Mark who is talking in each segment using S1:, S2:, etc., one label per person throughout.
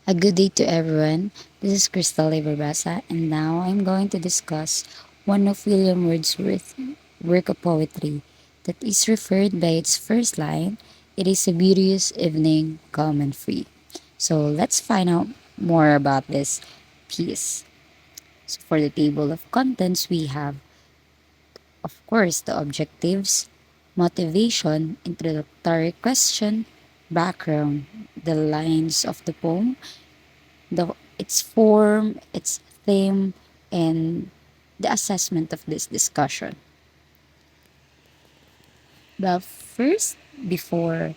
S1: A good day to everyone. This is Crystal Iberbasa, and now I'm going to discuss one of William Wordsworth's work of poetry that is referred by its first line. It is a beauteous evening, calm and free. So let's find out more about this piece. So for the table of contents, we have, of course, the objectives, motivation, introductory question, background, the lines of the poem, its form, its theme, and the assessment of this discussion. But first, before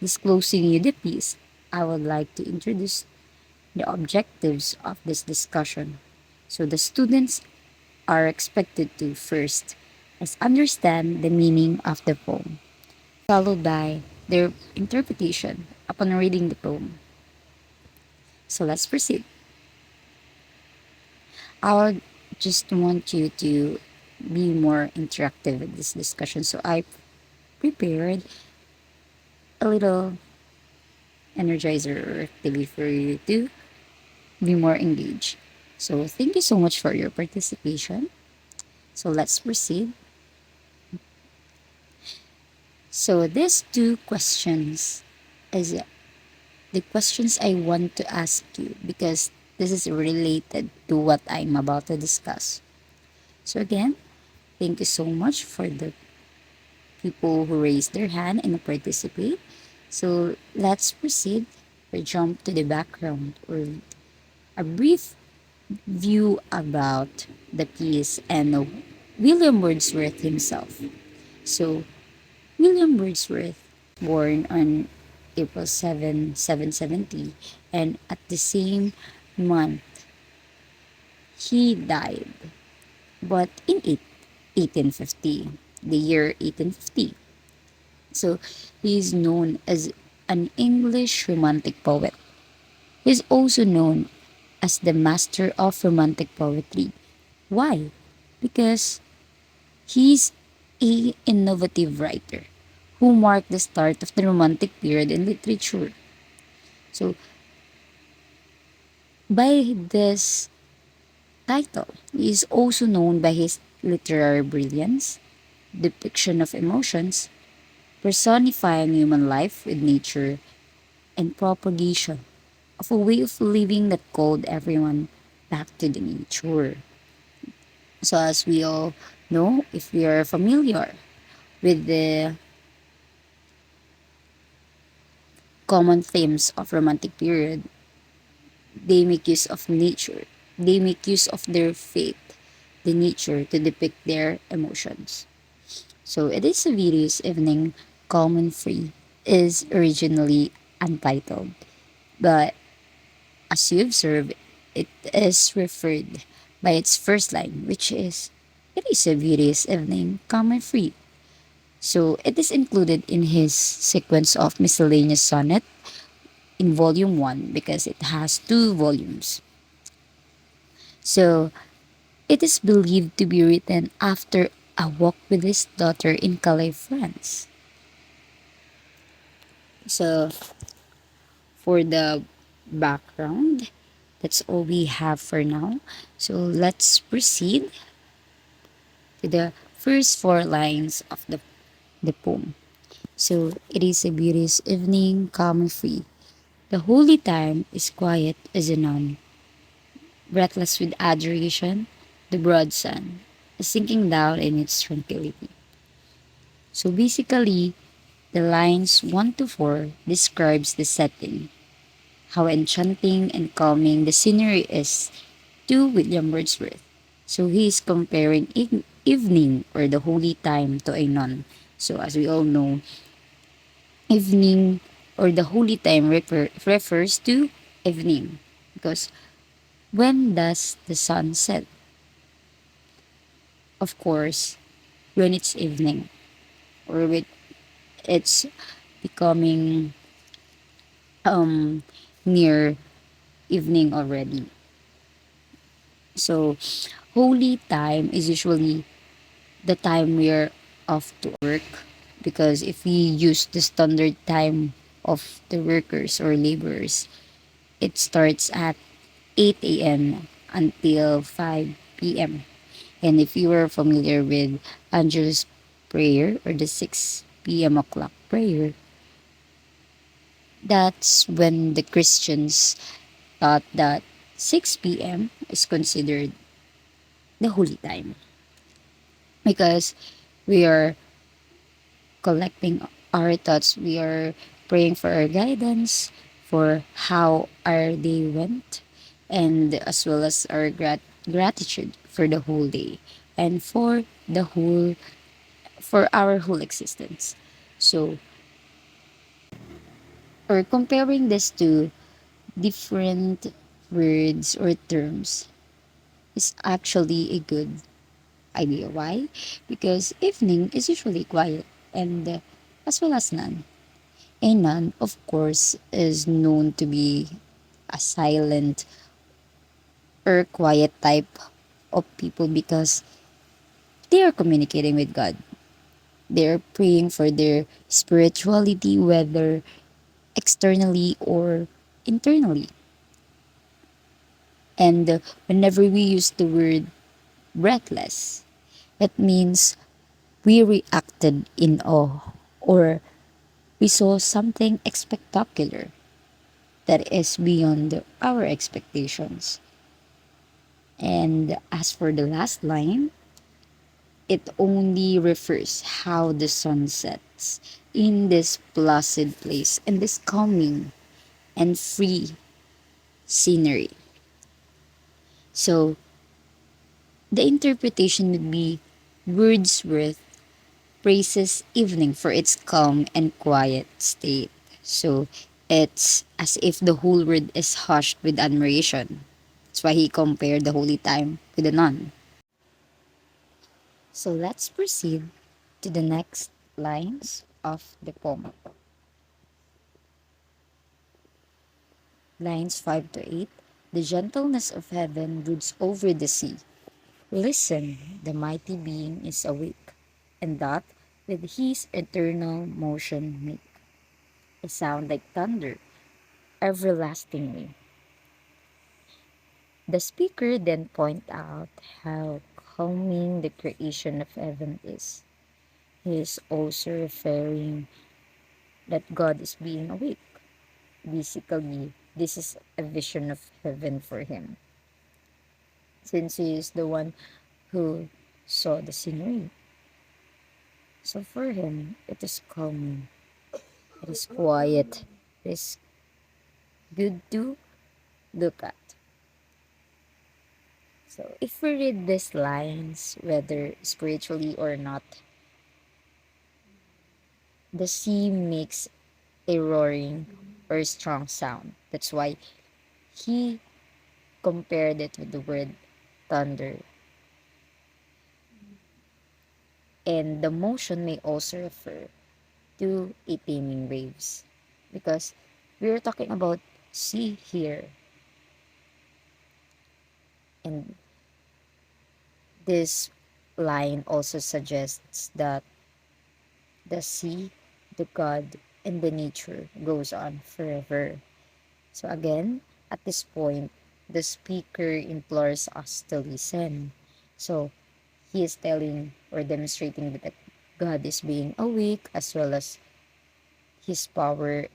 S1: disclosing you the piece, I would like to introduce the objectives of this discussion. So the students are expected to first is understand the meaning of the poem, followed by their interpretation upon reading the poem. So let's proceed. I would just want you to be more interactive with this discussion. So I prepared a little energizer or activity for you to be more engaged. So thank you so much for your participation. So let's proceed. So these two questions is the questions I want to ask you because this is related to what I'm about to discuss. So again, thank you so much for the people who raise their hand and participate. So let's proceed or jump to the background or a brief view about the piece and William Wordsworth himself. So William Wordsworth, born on April 7, 770, and at the same month he died, but in 1850, the year 1850. So he is known as an English romantic poet. He is also known as the master of romantic poetry. Why? Because he's a innovative writer who marked the start of the romantic period in literature. So by this title, he is also known by his literary brilliance, depiction of emotions, personifying human life with nature, and propagation of a way of living that called everyone back to the nature. So, as we all know, if we are familiar with the common themes of romantic period, they make use of nature. They make use of their faith, the nature, to depict their emotions. So, it is a Beauteous evening, calm and free, is originally untitled, but as you observe, it is referred by its first line, which is, "It is a beauteous evening, calm and free." So it is included in his sequence of miscellaneous sonnet in volume 1 because it has two volumes. So it is believed to be written after a walk with his daughter in Calais, France. So for the background, that's all we have for now. So let's proceed to the first four lines of the poem. So it is a beauteous evening, calm and free. The holy time is quiet as a nun, breathless with adoration, the broad sun is sinking down in its tranquility. So basically, the lines 1 to 4 describes the setting, how enchanting and calming the scenery is to William Wordsworth. So he is comparing evening or the holy time to a nun. So as we all know, evening or the holy time refers to evening because when does the sun set? Of course, when it's evening or when it's becoming um near evening already. So holy time is usually the time we're off to work because if we use the standard time of the workers or laborers, It starts at 8 a.m. until 5 p.m. And if you are familiar with Angelus prayer or the 6 p.m. o'clock prayer, that's when the Christians thought that 6 p.m. is considered the holy time because we are collecting our thoughts, we are praying for our guidance, for how our day went, and as well as our gratitude for the whole day and for our whole existence. So, or comparing this to different words or terms is actually a good idea. Why? Because evening is usually quiet and as well as none. A nun, of course, is known to be a silent or quiet type of people because they are communicating with God. They are praying for their spirituality, whether externally or internally. And whenever we use the word breathless, it means we reacted in awe or we saw something spectacular that is beyond our expectations. And as for the last line, it only refers how the sun sets in this placid place and this calming and free scenery. So the interpretation would be Wordsworth praises evening for its calm and quiet state. So it's as if the whole world is hushed with admiration. That's why he compared the holy time with the nun. So let's proceed to the next lines of the poem. Lines 5 to 8. The gentleness of heaven broods over the sea. Listen, the mighty being is awake, and doth with his eternal motion make a sound like thunder, everlastingly. The speaker then point out how calming the creation of heaven is. He is also referring that God is being awake. Basically, this is a vision of heaven for him, since he is the one who saw the scenery. So for him, it is calming, it is quiet, it is good to look at. So if we read these lines, whether spiritually or not, the sea makes a roaring or strong sound. That's why he compared it with the word thunder. And the motion may also refer to a teeming waves because we are talking about sea here, and this line also suggests that the sea, the god, and the nature goes on forever. So again, at this point, the speaker implores us to listen. So he is telling or demonstrating that God is being awake as well as his power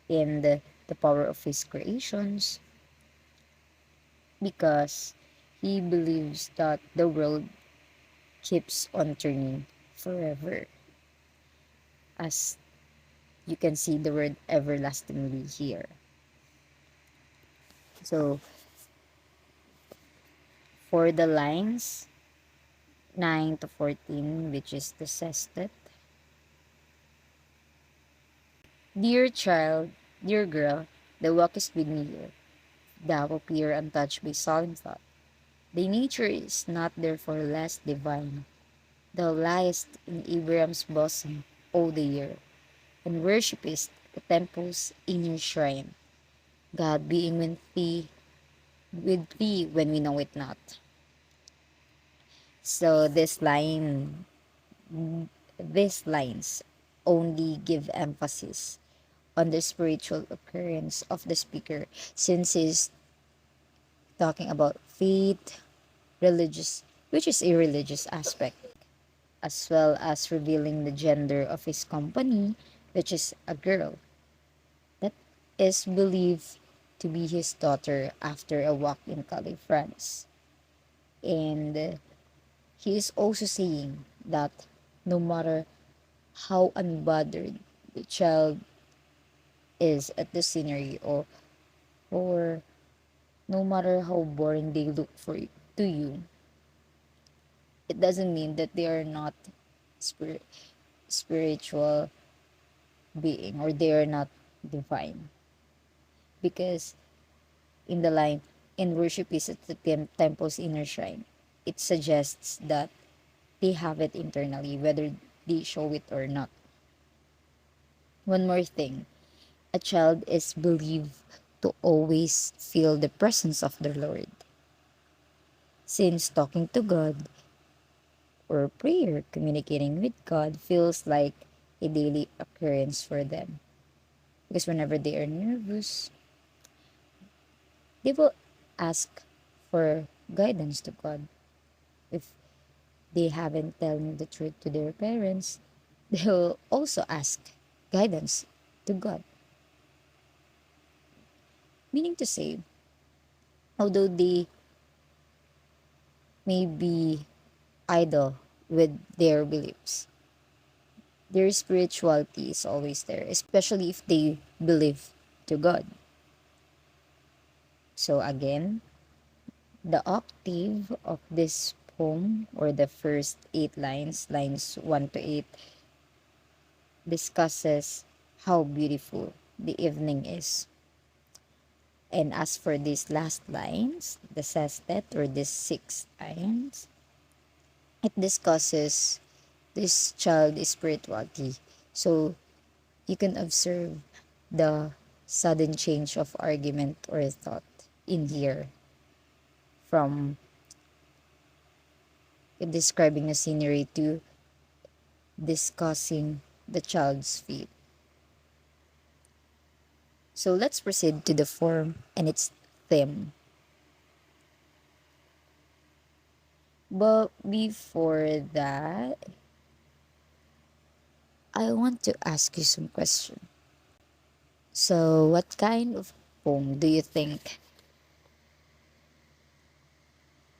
S1: and the power of his creations, because he believes that the world keeps on turning forever. As you can see the word everlastingly here. So for the lines 9 to 14, which is the sestet, dear child, dear girl, thou walkest with me here. Thou appear untouched by solemn thought. Thy nature is not therefore less divine. Thou liest in Abraham's bosom all the year, and worshipest the temple's inner shrine, God being with thee when we know it not. So these lines only give emphasis on the spiritual occurrence of the speaker, since he's talking about faith, religious, which is a religious aspect, as well as revealing the gender of his company, which is a girl that is believed to be his daughter after a walk in Calais, France. And he is also saying that no matter how unbothered the child is at the scenery, or no matter how boring they look to you, it doesn't mean that they are not spirit, spiritual being, or they are not divine. Because in the line, in worship is at the temple's inner shrine, it suggests that they have it internally, whether they show it or not. One more thing, a child is believed to always feel the presence of the Lord, since talking to God or prayer, communicating with God, feels like a daily occurrence for them. Because whenever they are nervous, they will ask for guidance to God. If they haven't told the truth to their parents, they will also ask guidance to God. Meaning to say, although they may be idle with their beliefs, their spirituality is always there, especially if they believe to God. So again, the octave of this poem, or the first 8 lines, lines 1 to 8, discusses how beautiful the evening is. And as for these last lines, the sestet, or these 6 lines, it discusses this child spirituality. So you can observe the sudden change of argument or thought in here, from describing a scenery to discussing the child's feet. So let's proceed to the form and its theme. But before that, I want to ask you some question. So what kind of poem do you think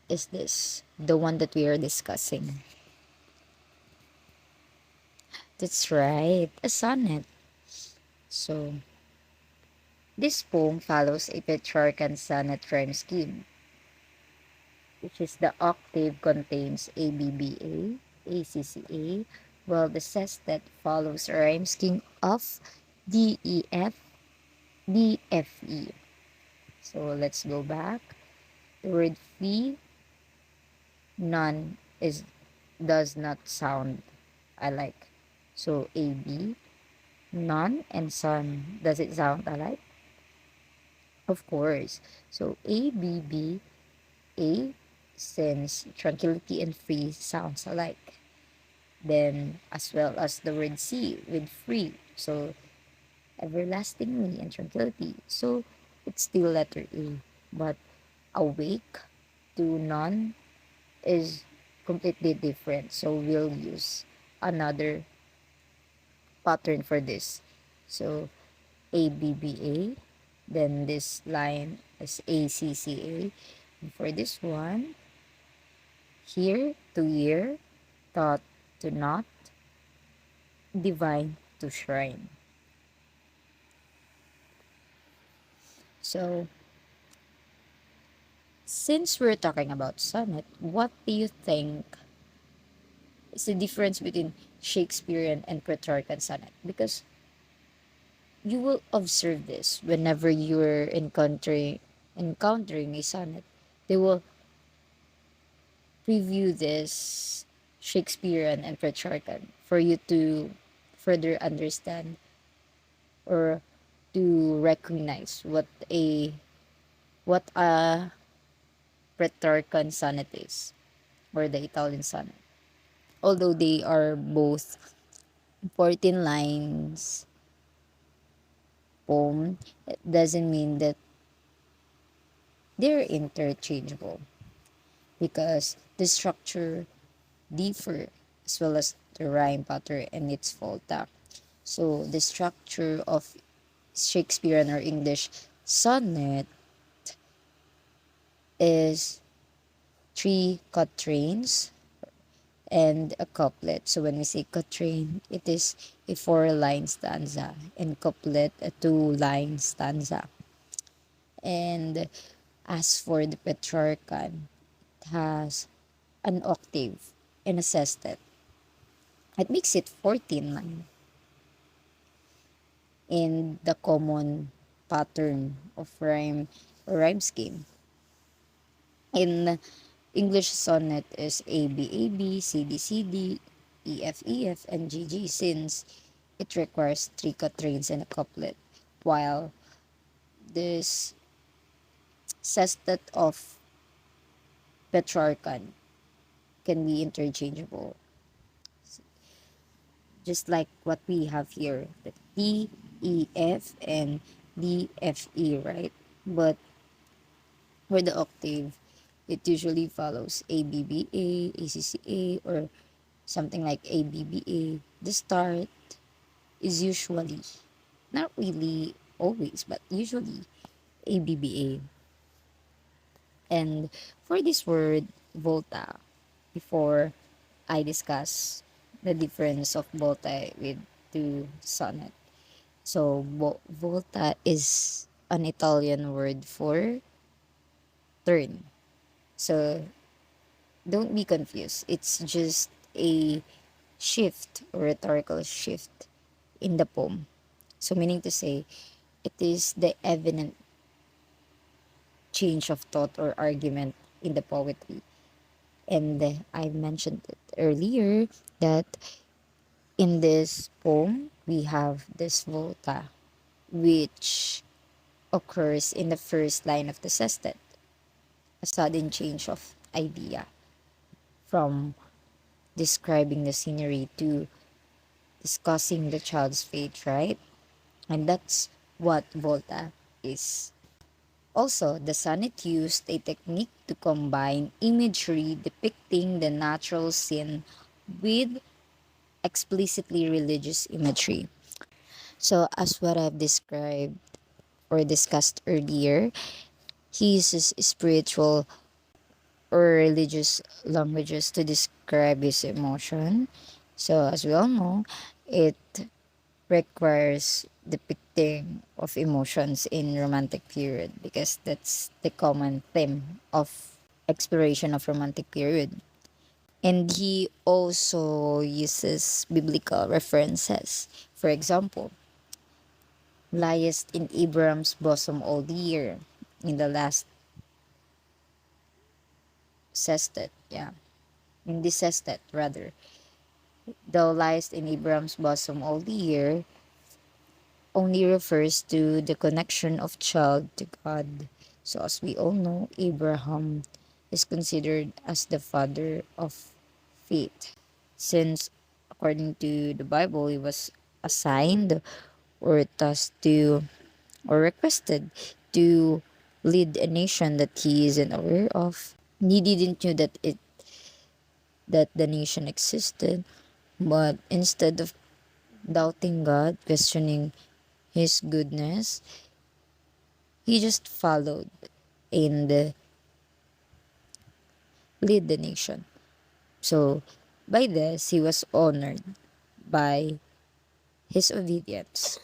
S1: is this? The one that we are discussing. That's right, a sonnet. So this poem follows a Petrarchan sonnet rhyme scheme, which is the octave contains ABBA, ACCA, while the sestet follows a rhyme scheme of DEF, DFE. So let's go back. The word fee, none is does not sound alike. So AB, none, and sun, does it sound alike? Of course. So ABB, A, since tranquility and free sounds alike. Then, as well as the word C with free. So, everlastingly and tranquility. So, it's still letter A. But awake to none is completely different. So, we'll use another pattern for this. So, ABBA. Then, this line is ACCA. And for this one, here to year, thought to not, divine to shrine. So, since we're talking about sonnet, what do you think is the difference between Shakespearean and Petrarchan sonnet? Because you will observe this whenever you're encountering a sonnet. They will preview this Shakespearean and Petrarchan for you to further understand, or to recognize what a Petrarchan sonnet is, or the Italian sonnet. Although they are both 14 lines, poem, it doesn't mean that they're interchangeable, because the structure differ, as well as the rhyme pattern and its volta. So the structure of Shakespearean or English sonnet is three quatrains and a couplet. So when we say quatrain, it is a four-line stanza, and couplet a two-line stanza. And as for the Petrarchan, it has an octave and a sestet. It makes it 14 line in the common pattern of rhyme scheme. In English sonnet is A B A B, C D C D, E F E F, and G G, since it requires three quatrains and a couplet, while this sestet of Petrarchan can be interchangeable, just like what we have here, the D, E, F, and D, F, E, right? But for the octave, it usually follows A, B, B, A, A, C, C, A, or something like A, B, B, A. The start is usually, not really always, but usually A, B, B, A. And for this word, volta, before I discuss the difference of volta with to sonnet. So, volta is an Italian word for turn. So, don't be confused. It's just a shift or rhetorical shift in the poem. So, meaning to say, it is the evident change of thought or argument in the poetry. And I mentioned it earlier that in this poem, we have this volta, which occurs in the first line of the sestet, a sudden change of idea from describing the scenery to discussing the child's fate, right? And that's what volta is. Also, the sonnet used a technique to combine imagery depicting the natural scene with explicitly religious imagery. So, as what I've described or discussed earlier, he uses spiritual or religious languages to describe his emotion. So, as we all know, it requires depicting of emotions in romantic period, because that's the common theme of exploration of romantic period. And he also uses biblical references. For example, liest in Abraham's bosom all the year, in the last sestet, yeah, in this sestet rather. Thou liest in Abraham's bosom all the year only refers to the connection of child to God. So as we all know, Abraham is considered as the father of faith, since according to the Bible, he was assigned or tasked to or requested to lead a nation that he isn't aware of. He didn't know that the nation existed, but instead of doubting God, questioning his goodness, he just followed and lead the nation. So by this, he was honored by his obedience.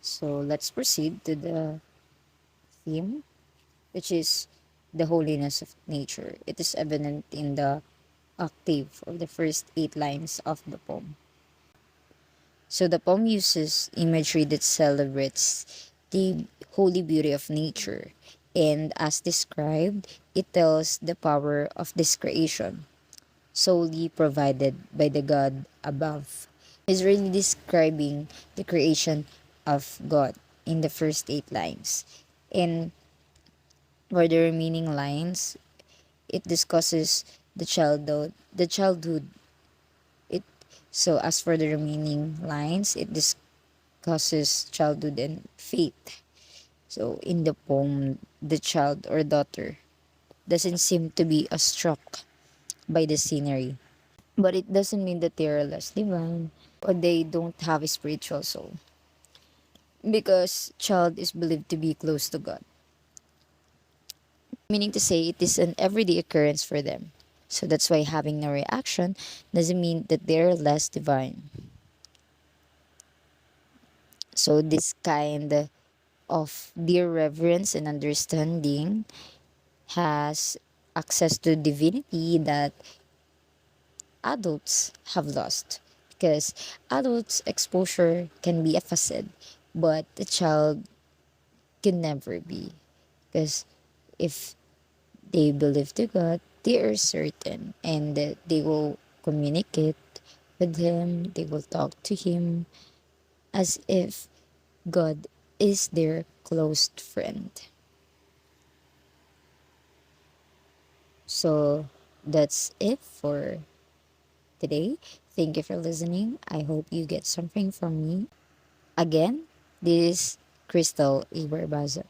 S1: So let's proceed to the theme, which is the holiness of nature. It is evident in the octave of the first eight lines of the poem. So the poem uses imagery that celebrates the holy beauty of nature, and as described, it tells the power of this creation, solely provided by the God above. Is really describing the creation of God in the first eight lines. And for the remaining lines, it discusses the childhood. It so as for the remaining lines, it discusses childhood and faith. So in the poem, the child or daughter doesn't seem to be struck by the scenery. But it doesn't mean that they are less divine or they don't have a spiritual soul. Because child is believed to be close to God. Meaning to say it is an everyday occurrence for them. So that's why having no reaction doesn't mean that they're less divine. So this kind of dear reverence and understanding has access to divinity that adults have lost, because adults exposure can be a facet but the child can never be, because if they believe to God they are certain and that they will communicate with him, they will talk to him as if God is their close friend. So that's it for today. Thank you for listening. I hope you get something from me. Again, this is Crystal Ibarbaza.